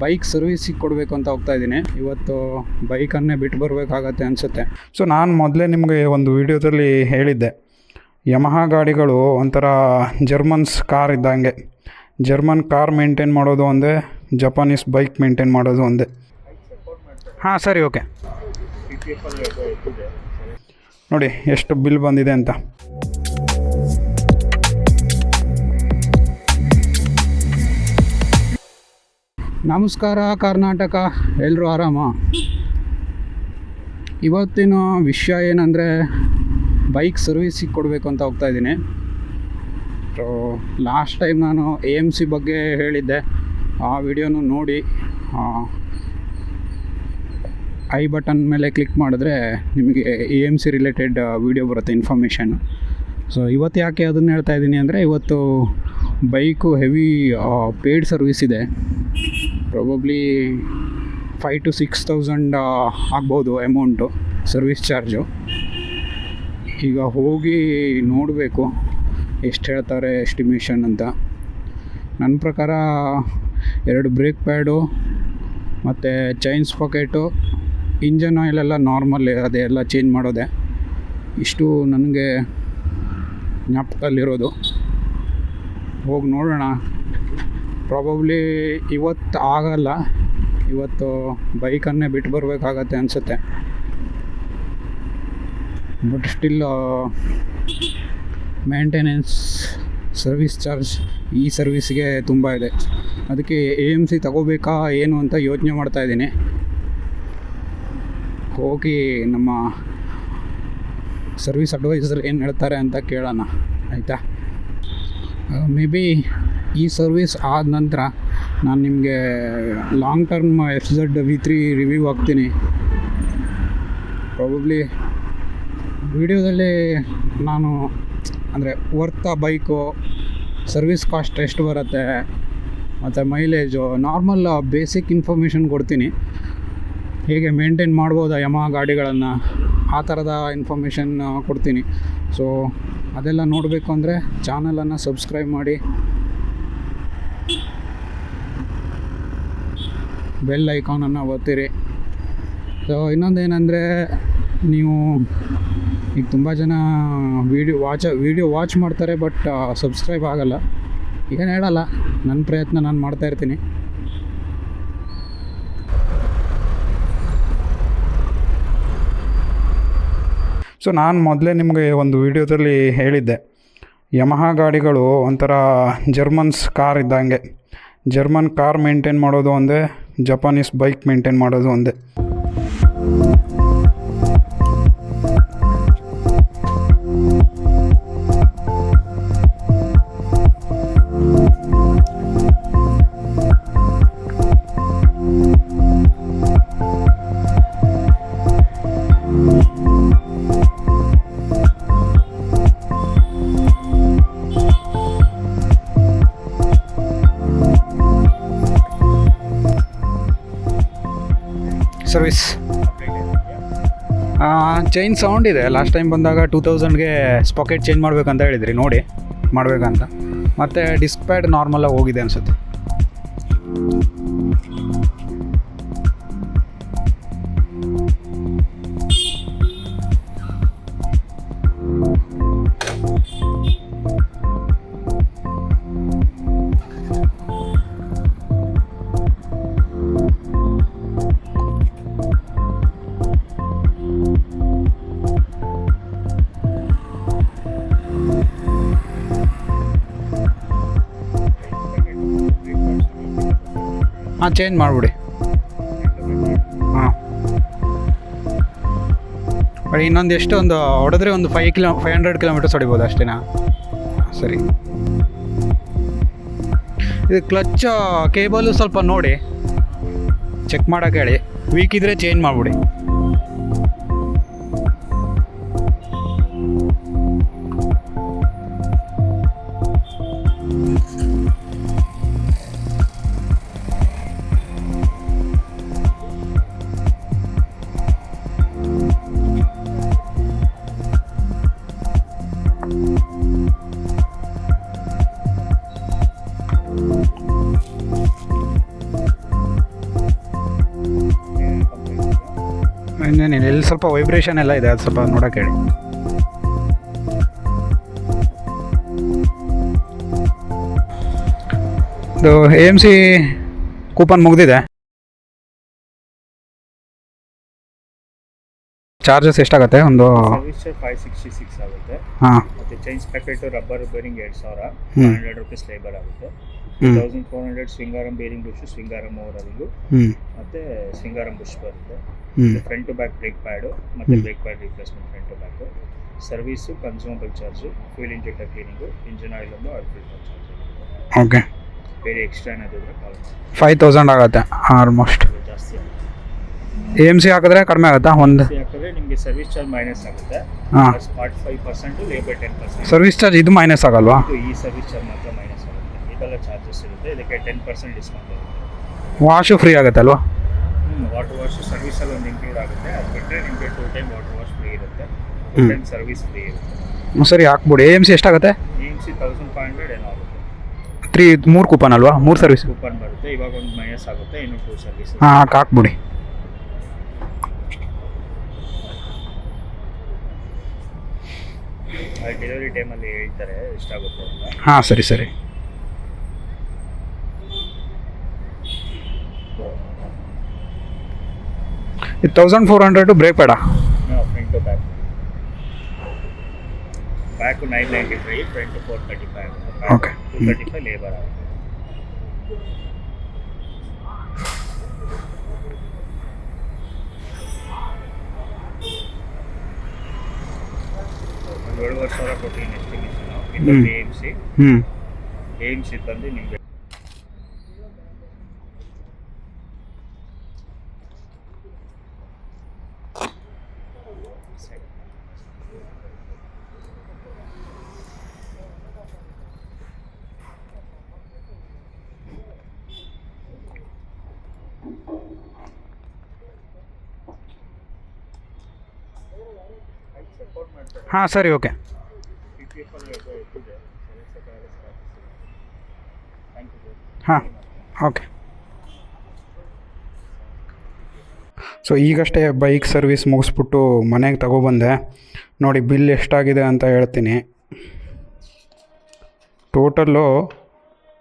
Bike ಸರ್ವಿಸಿಗೆ ಕೊಡಬೇಕು ಅಂತ ಹೋಗ್ತಾಯಿದ್ದೀನಿ. ಇವತ್ತು ಬೈಕನ್ನೇ ಬಿಟ್ಟು ಬರಬೇಕಾಗತ್ತೆ ಅನಿಸುತ್ತೆ. ಸೊ ನಾನು ಮೊದಲೇ ನಿಮಗೆ ಒಂದು ವಿಡಿಯೋದಲ್ಲಿ ಹೇಳಿದ್ದೆ, ಯಮಹಾ ಗಾಡಿಗಳು ಒಂಥರ ಜರ್ಮನ್ಸ್ ಕಾರ್ ಇದ್ದಂಗೆ. ಜರ್ಮನ್ ಕಾರ್ ಮೇಂಟೈನ್ ಮಾಡೋದು ಒಂದೇ, ಜಪಾನೀಸ್ ಬೈಕ್ ಮೇಂಟೈನ್ ಮಾಡೋದು ಒಂದೇ. ಹಾಂ ಸರಿ, ಓಕೆ. ನೋಡಿ ಎಷ್ಟು ಬಿಲ್ ಬಂದಿದೆ ಅಂತ. ನಮಸ್ಕಾರ ಕರ್ನಾಟಕ, ಎಲ್ಲರೂ ಆರಾಮ? ಇವತ್ತಿನ ವಿಷಯ ಏನಂದರೆ, ಬೈಕ್ ಸರ್ವಿಸಿಗೆ ಕೊಡಬೇಕು ಅಂತ ಹೋಗ್ತಾಯಿದ್ದೀನಿ. ಸೊ ಲಾಸ್ಟ್ ಟೈಮ್ ನಾನು AMC ಬಗ್ಗೆ ಹೇಳಿದ್ದೆ, ಆ ವಿಡಿಯೋನು ನೋಡಿ ಐ ಬಟನ್ ಮೇಲೆ ಕ್ಲಿಕ್ ಮಾಡಿದ್ರೆ ನಿಮಗೆ AMC ರಿಲೇಟೆಡ್ ವಿಡಿಯೋ ಬರುತ್ತೆ, ಇನ್ಫಾರ್ಮೇಷನ್. ಸೊ ಇವತ್ತು ಯಾಕೆ ಅದನ್ನು ಹೇಳ್ತಾ ಇದ್ದೀನಿ ಅಂದರೆ, ಇವತ್ತು ಬೈಕು ಹೆವಿ ಪೇಯ್ಡ್ ಸರ್ವಿಸ್ ಇದೆ. ಪ್ರಾಬಬ್ಲಿ 5,000 to 6,000 ಆಗ್ಬೋದು ಅಮೌಂಟು, ಸರ್ವಿಸ್ ಚಾರ್ಜು. ಈಗ ಹೋಗಿ ನೋಡಬೇಕು ಎಷ್ಟು ಹೇಳ್ತಾರೆ ಎಸ್ಟಿಮೇಷನ್ ಅಂತ. ನನ್ನ ಪ್ರಕಾರ 2 ಬ್ರೇಕ್ ಪ್ಯಾಡು ಮತ್ತು ಚೈನ್ ಸ್ಪಾಕೆಟು, ಇಂಜನ್ ಆಯಿಲೆಲ್ಲ ನಾರ್ಮಲ್ ಅದೆಲ್ಲ ಚೇಂಜ್ ಮಾಡೋದೆ. ಇಷ್ಟು ನನಗೆ ಜ್ಞಾಪಕದಲ್ಲಿರೋದು. ಹೋಗಿ ನೋಡೋಣ. ಪ್ರಾಬಬ್ಲಿ ಇವತ್ತು ಆಗಲ್ಲ, ಇವತ್ತು ಬೈಕನ್ನೇ ಬಿಟ್ಟು ಬರಬೇಕಾಗತ್ತೆ ಅನಿಸುತ್ತೆ. But still maintenance, service charge ಈ ಸರ್ವಿಸ್ಗೆ ತುಂಬ ಇದೆ. ಅದಕ್ಕೆ AMC ತಗೋಬೇಕಾ ಏನು ಅಂತ ಯೋಚನೆ ಮಾಡ್ತಾಯಿದ್ದೀನಿ. ಹೋಗಿ ನಮ್ಮ ಸರ್ವಿಸ್ ಅಡ್ವೈಸರ್ ಏನು ಹೇಳ್ತಾರೆ ಅಂತ ಕೇಳೋಣ, ಆಯಿತಾ? ಮೇ ಬಿ ಈ ಸರ್ವಿಸ್ ಆದ ನಂತರ ನಾನು ನಿಮಗೆ long term FZ V3 review ಹಾಕ್ತೀನಿ. ಪ್ರಾಬಬ್ಲಿ ವಿಡಿಯೋದಲ್ಲಿ ನಾನು ಅಂದರೆ ವರ್ತ್ ಬೈಕು, ಸರ್ವಿಸ್ ಕಾಸ್ಟ್ ಎಷ್ಟು ಬರುತ್ತೆ ಮತ್ತು ಮೈಲೇಜು, ನಾರ್ಮಲ್ ಬೇಸಿಕ್ ಇನ್ಫಾರ್ಮೇಷನ್ ಕೊಡ್ತೀನಿ. ಹೇಗೆ ಮೇಂಟೈನ್ ಮಾಡ್ಬೋದು ಯಮಹಾ ಗಾಡಿಗಳನ್ನು, ಆ ಥರದ ಇನ್ಫಾರ್ಮೇಷನ್ ಕೊಡ್ತೀನಿ. ಸೊ ಅದೆಲ್ಲ ನೋಡಬೇಕು ಅಂದರೆ ಚಾನಲನ್ನು ಸಬ್ಸ್ಕ್ರೈಬ್ ಮಾಡಿ, ಬೆಲ್ ಐಕಾನನ್ನು ಒತ್ತಿರಿ. ಸೊ ಇನ್ನೊಂದೇನೆಂದರೆ, ನೀವು ಈಗ ತುಂಬ ಜನ ವಿಡಿಯೋ ವಾಚ್ ಮಾಡ್ತಾರೆ, ಬಟ್ ಸಬ್ಸ್ಕ್ರೈಬ್ ಆಗಲ್ಲ. ಏನು ಹೇಳಲ್ಲ, ನನ್ನ ಪ್ರಯತ್ನ ನಾನು ಮಾಡ್ತಾಯಿರ್ತೀನಿ. ಸೊ ನಾನು ಮೊದಲೇ ನಿಮಗೆ ಒಂದು ವಿಡಿಯೋದಲ್ಲಿ ಹೇಳಿದ್ದೆ, ಯಮಹಾ ಗಾಡಿಗಳು ಒಂಥರ ಜರ್ಮನ್ಸ್ ಕಾರ್ ಇದ್ದಂಗೆ. ಜರ್ಮನ್ ಕಾರ್ ಮೇಂಟೈನ್ ಮಾಡೋದು ಒಂದೇ, ಜಪಾನೀಸ್ ಬೈಕ್ ಮೇಂಟೈನ್ ಮಾಡೋದು ಒಂದೇ. ಸರ್ವಿಸ್ ಚೈನ್ ಸೌಂಡ್ ಇದೆ. ಲಾಸ್ಟ್ ಟೈಮ್ ಬಂದಾಗ 2000ಗೆ ಸ್ಪಾಕೆಟ್ ಚೇಂಜ್ ಮಾಡಬೇಕಂತ ಹೇಳಿದ್ರಿ, ನೋಡಿ ಮಾಡಬೇಕಂತ. ಮತ್ತು ಡಿಸ್ಕ್ ಪ್ಯಾಡ್ ನಾರ್ಮಲಾಗಿ ಹೋಗಿದೆ ಅನಿಸುತ್ತೆ. ಚೇಂಜ್ ಮಾಡಿಬಿಡಿ. ಬಟ್ ಇನ್ನೊಂದು ಎಷ್ಟು ಒಂದು ಹೊಡೆದ್ರೆ ಒಂದು 500 ಕಿಲೋಮೀಟರ್ಸ್ ಹೊಡಿಬೋದು ಅಷ್ಟೇನಾ? ಸರಿ. ಇದು ಕ್ಲಚ್ ಕೇಬಲು ಸ್ವಲ್ಪ ನೋಡಿ ಚೆಕ್ ಮಾಡೋಕೆ ಹೇಳಿ, ವೀಕ್ ಇದ್ದರೆ ಚೇಂಜ್ ಮಾಡಿಬಿಡಿ. ಇನ್ನೇನಿಲ್ಲ, ಇಲ್ಲಿ ಸ್ವಲ್ಪ ವೈಬ್ರೇಷನ್ ಎಲ್ಲ ಇದೆ, ಅದು ಸ್ವಲ್ಪ ನೋಡೋಕೆ ಹೇಳಿ. ಇದು AMC ಕೂಪನ್ ಮುಗಿದಿದೆ. ಚಾರ್ಜಸ್ ಎಷ್ಟಾಗುತ್ತೆ? ಒಂದು ಸರ್ವಿಸ್ 566 ಆಗುತ್ತೆ. ಹಾಂ, ಮತ್ತು chain sprocket rubber bearing 2000, 500 rupees labour ಆಗುತ್ತೆ. 2400 ಸ್ವಿಂಗಾರಂ ಬೇರಿಂಗ್ ಬುಷ್, ಸ್ವಿಂಗಾರಂ ಓವರಿಂಗು, ಮತ್ತು ಸ್ವಿಂಗಾರಂ ಬುಷ್ ಬರುತ್ತೆ. Front to back brake pad ಮತ್ತು brake pad replacement front to back. Service, consumable charge, fuel injector cleaning, engine oil ಒಂದು oil filter charge. Okay, ಬೇರೆ extra ಏನಾದರೂ call 5000 ಆಗುತ್ತೆ almost. ಜಾಸ್ತಿ ಆಗುತ್ತೆ. AMC ಹಾಕಿದ್ರೆ ಕಡಿಮೆ ಆಗುತ್ತಾ? ಒಂದು ಯಾಕಂದರೆ ನಿಮಗೆ ಸರ್ವಿಸ್ ಚಾರ್ಜ್ ಮೈನಸ್ ಆಗುತ್ತೆ. ಹಾಂ, 5%, ಲೇಬರ್ 10%. ಸರ್ವಿಸ್ ಚಾರ್ಜ್ ಇದು ಮೈನಸ್ ಆಗಲ್ವಾ? ಈ ಸರ್ವಿಸ್ ಚಾರ್ಜ್ ಮಾತ್ರ ಮೈನಸ್ ಆಗುತ್ತೆ. ಇದೆಲ್ಲ ಚಾರ್ಜಸ್ ಇರುತ್ತೆ. ಇದಕ್ಕೆ 10% ಡಿಸ್ಕೌಂಟ್ ಇರುತ್ತೆ. ವಾಶು ಫ್ರೀ ಆಗುತ್ತೆ ಅಲ್ವಾ? ವಾಟರ್ ವಾಶ್ ಸರ್ವಿಸಲ್ಲಿ ಒಂದು ಇನ್ಕ್ಲೂಡ್ ಆಗುತ್ತೆ. ಅದು ಬಿಟ್ಟರೆ ನಿಮಗೆ 2 ಟೈಮ್ ವಾಟರ್ ವಾಶ್ ಫ್ರೀ ಇರುತ್ತೆ, 2 ಟೈಮ್ ಸರ್ವಿಸ್ ಫ್ರೀ ಇರುತ್ತೆ. ಸರಿ, ಹಾಕ್ಬಿಡಿ. AMC ಎಷ್ಟಾಗುತ್ತೆ? AMC 1500 ಏನೋ ಆಗುತ್ತೆ. 3 ಕೂಪನ್ ಅಲ್ವಾ? 3 ಸರ್ವಿಸ್ ಕೂಪನ್ ಬರುತ್ತೆ. ಇವಾಗ ಒಂದು ಮೈನಸ್ ಆಗುತ್ತೆ, ಇನ್ನು 2 ಸರ್ವಿಸ್. ಹಾಂ, ಹಾಕ್ಬಿಡಿ. ಡೆಲಿವರಿ ಟೈಮಲ್ಲಿ ಹೇಳ್ತಾರೆ ಎಷ್ಟಾಗುತ್ತೆ ಅಂತ. ಹಾಂ, ಸರಿ ಸರಿ. ಇದು 1400 ಬ್ರೇಕ್ ಬೇಡ? Front to back. Back 995, front 435. Okay, 235 labour ಆಗುತ್ತೆ. ಒಂದು 7,500 ಕೊಟ್ಟಿದ್ದೀನಿ ಎಸ್ಟಿಮೇಷನು. ಇನ್ನೊಂದು AMC ಬಂದು ನಿಮಗೆ ಹಾಂ, ಸರಿ, ಓಕೆ. ಹಾಂ, ಓಕೆ. ಸೊ ಈಗಷ್ಟೇ ಬೈಕ್ ಸರ್ವಿಸ್ ಮುಗಿಸ್ಬಿಟ್ಟು ಮನೆಗೆ ತಗೊಬಂದೆ. ನೋಡಿ ಬಿಲ್ ಎಷ್ಟಾಗಿದೆ ಅಂತ ಹೇಳ್ತೀನಿ. ಟೋಟಲ್ಲು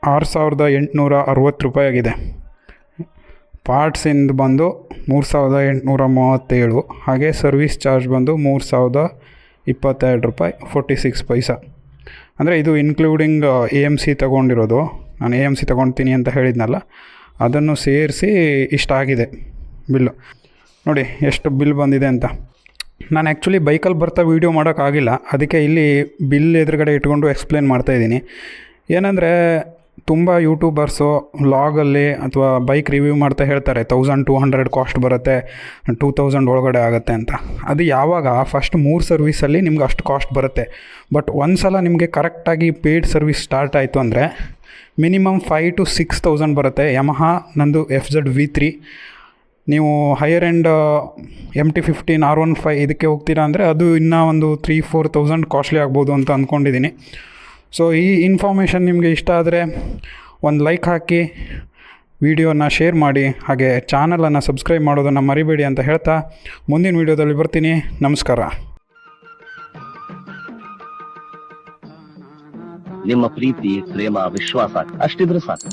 6860 ರೂಪಾಯಿ ಆಗಿದೆ. ಪಾರ್ಟ್ಸಿಂದ ಬಂದು 3837. ಹಾಗೆ ಸರ್ವಿಸ್ ಚಾರ್ಜ್ ಬಂದು 3022 ರೂಪಾಯಿ 46 ಪೈಸಾ. ಅಂದರೆ ಇದು ಇನ್ಕ್ಲೂಡಿಂಗ್ AMC ತೊಗೊಂಡಿರೋದು. ನಾನು AMC ತೊಗೊಳ್ತೀನಿ ಅಂತ ಹೇಳಿದ್ನಲ್ಲ, ಅದನ್ನು ಸೇರಿಸಿ ಇಷ್ಟಾಗಿದೆ ಬಿಲ್ಲು. ನೋಡಿ ಎಷ್ಟು ಬಿಲ್ ಬಂದಿದೆ ಅಂತ. ನಾನು ಆ್ಯಕ್ಚುಲಿ ಬೈಕಲ್ಲಿ ಬರ್ತಾ ವೀಡಿಯೋ ಮಾಡೋಕ್ಕಾಗಿಲ್ಲ, ಅದಕ್ಕೆ ಇಲ್ಲಿ ಬಿಲ್ ಎದುರುಗಡೆ ಇಟ್ಕೊಂಡು ಎಕ್ಸ್ಪ್ಲೇನ್ ಮಾಡ್ತಾಯಿದ್ದೀನಿ. ಏನಂದರೆ ತುಂಬ ಯೂಟ್ಯೂಬರ್ಸು ವ್ಲಾಗಲ್ಲಿ ಅಥವಾ ಬೈಕ್ ರಿವ್ಯೂ ಮಾಡ್ತಾ ಹೇಳ್ತಾರೆ 1200 ಕಾಸ್ಟ್ ಬರುತ್ತೆ, 2000 ಒಳಗಡೆ ಆಗುತ್ತೆ ಅಂತ. ಅದು ಯಾವಾಗ ಫಸ್ಟ್ 3 ಸರ್ವಿಸಲ್ಲಿ ನಿಮ್ಗೆ ಅಷ್ಟು ಕಾಸ್ಟ್ ಬರುತ್ತೆ. ಬಟ್ ಒಂದು ಸಲ ನಿಮಗೆ ಕರೆಕ್ಟಾಗಿ ಪೇಯ್ಡ್ ಸರ್ವಿಸ್ ಸ್ಟಾರ್ಟ್ ಆಯಿತು ಅಂದರೆ ಮಿನಿಮಮ್ 5,000 to 6,000 ಬರುತ್ತೆ. ಯಮಹಾ ನಂದು FZ V3. ನೀವು ಹೈಯರ್ ಎಂಡ್ MT-15 R15 ಇದಕ್ಕೆ ಹೋಗ್ತೀರಾ ಅಂದರೆ ಅದು ಇನ್ನೂ ಒಂದು 3,000-4,000 ಕಾಸ್ಟ್ಲಿ ಆಗ್ಬೋದು ಅಂತ ಅಂದ್ಕೊಂಡಿದ್ದೀನಿ. ಸೊ ಈ ಇನ್ಫಾರ್ಮೇಷನ್ ನಿಮಗೆ ಇಷ್ಟ ಆದರೆ ಒಂದು ಲೈಕ್ ಹಾಕಿ, ವಿಡಿಯೋನ ಶೇರ್ ಮಾಡಿ, ಹಾಗೆ ಚಾನಲನ್ನು ಸಬ್ಸ್ಕ್ರೈಬ್ ಮಾಡೋದನ್ನು ಮರಿಬೇಡಿ ಅಂತ ಹೇಳ್ತಾ ಮುಂದಿನ ವೀಡಿಯೋದಲ್ಲಿ ಬರ್ತೀನಿ. ನಮಸ್ಕಾರ. ನಿಮ್ಮ ಪ್ರೀತಿ, ಪ್ರೇಮ, ವಿಶ್ವಾಸ ಅಷ್ಟಿದ್ರೆ ಸಾಕು.